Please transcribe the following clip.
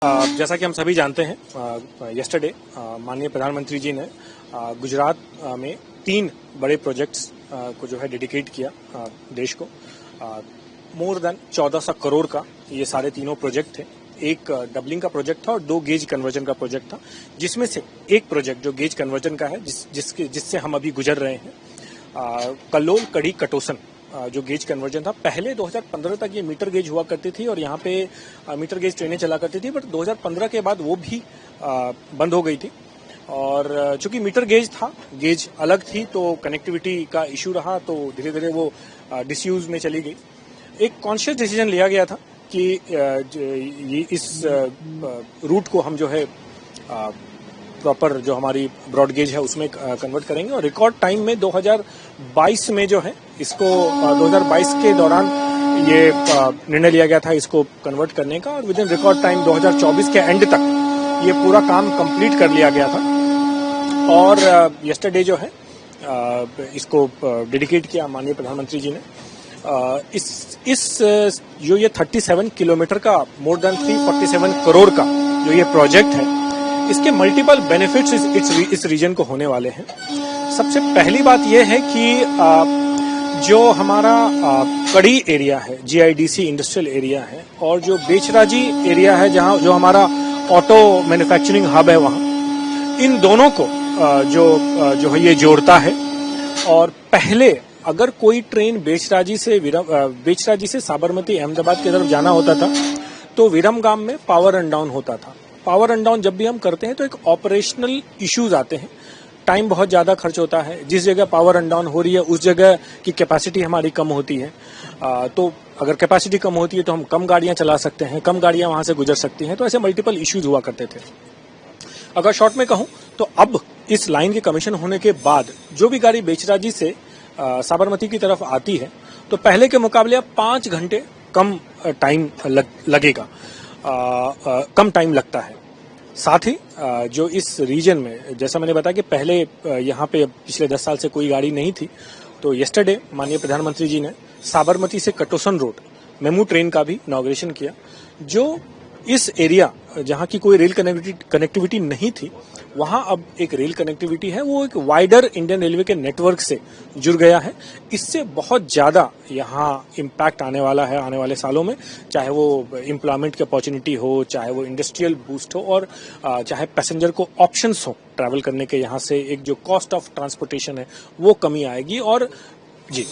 जैसा कि हम सभी जानते हैं, यस्टरडे माननीय प्रधानमंत्री जी ने गुजरात में 3 बड़े प्रोजेक्ट्स को जो है डेडिकेट किया देश को। मोर देन 1400 करोड़ का ये सारे तीनों प्रोजेक्ट थे। एक डबलिंग का प्रोजेक्ट था और 2 गेज कन्वर्जन का प्रोजेक्ट था, जिसमें से एक प्रोजेक्ट जो गेज कन्वर्जन का है जिससे हम अभी गुजर रहे हैं, कल्लोल कड़ी कटोसन जो गेज कन्वर्जन था। पहले 2015 तक ये मीटर गेज हुआ करती थी और यहाँ पे मीटर गेज ट्रेनें चला करती थी, बट 2015 के बाद वो भी बंद हो गई थी। और चूंकि मीटर गेज था, गेज अलग थी, तो कनेक्टिविटी का इशू रहा, तो धीरे धीरे वो डिसयूज में चली गई। एक कॉन्शियस डिसीजन लिया गया था कि ये इस रूट को हम जो है प्रॉपर जो हमारी ब्रॉड गेज है उसमें कन्वर्ट करेंगे, और रिकॉर्ड टाइम में 2022 में जो है इसको 2022 के दौरान ये निर्णय लिया गया था इसको कन्वर्ट करने का, और विद इन रिकॉर्ड टाइम 2024 के एंड तक ये पूरा काम कंप्लीट कर लिया गया था। और यस्टरडे जो है इसको डेडिकेट किया माननीय प्रधानमंत्री जी ने। इस जो ये 37 किलोमीटर का मोर देन 347 करोड़ का जो ये प्रोजेक्ट है, इसके मल्टीपल बेनिफिट्स इस रीजन को होने वाले हैं। सबसे पहली बात यह है कि जो हमारा कड़ी एरिया है, जीआईडीसी इंडस्ट्रियल एरिया है, और जो बेचराजी एरिया है जहां जो हमारा ऑटो मैन्युफैक्चरिंग हब है, वहां इन दोनों को जो है ये जोड़ता है। और पहले अगर कोई ट्रेन बेचराजी से साबरमती अहमदाबाद की तरफ जाना होता था तो विरमगाम में पावर एंड डाउन होता था। पावर एंड डाउन जब भी हम करते हैं तो एक ऑपरेशनल इश्यूज आते हैं, टाइम बहुत ज्यादा खर्च होता है। जिस जगह पावर एंड डाउन हो रही है उस जगह की कैपेसिटी हमारी कम होती है, तो अगर कैपेसिटी कम होती है तो हम कम गाड़ियां चला सकते हैं, कम गाड़ियां वहां से गुजर सकती हैं, तो ऐसे मल्टीपल इश्यूज हुआ करते थे। अगर शॉर्ट में कहूं तो अब इस लाइन के कमीशन होने के बाद जो भी गाड़ी बेचराजी से साबरमती की तरफ आती है तो पहले के मुकाबले अब 5 घंटे कम टाइम लगेगा, कम टाइम लगता है। साथ ही जो इस रीजन में, जैसा मैंने बताया कि पहले यहाँ पे पिछले 10 साल से कोई गाड़ी नहीं थी, तो यस्टरडे माननीय प्रधानमंत्री जी ने साबरमती से कटोसन रोड मेमू ट्रेन का भी इनॉग्रेशन किया, जो इस एरिया जहाँ की कोई रेल कनेक्टिविटी नहीं थी वहां अब एक रेल कनेक्टिविटी है, वो एक वाइडर इंडियन रेलवे के नेटवर्क से जुड़ गया है। इससे बहुत ज्यादा यहाँ इम्पैक्ट आने वाला है आने वाले सालों में, चाहे वो एम्प्लॉयमेंट की अपॉर्चुनिटी हो, चाहे वो इंडस्ट्रियल बूस्ट हो, और चाहे पैसेंजर को ऑप्शंस हो ट्रैवल करने के। यहाँ से एक जो कॉस्ट ऑफ ट्रांसपोर्टेशन है वो कमी आएगी। और जी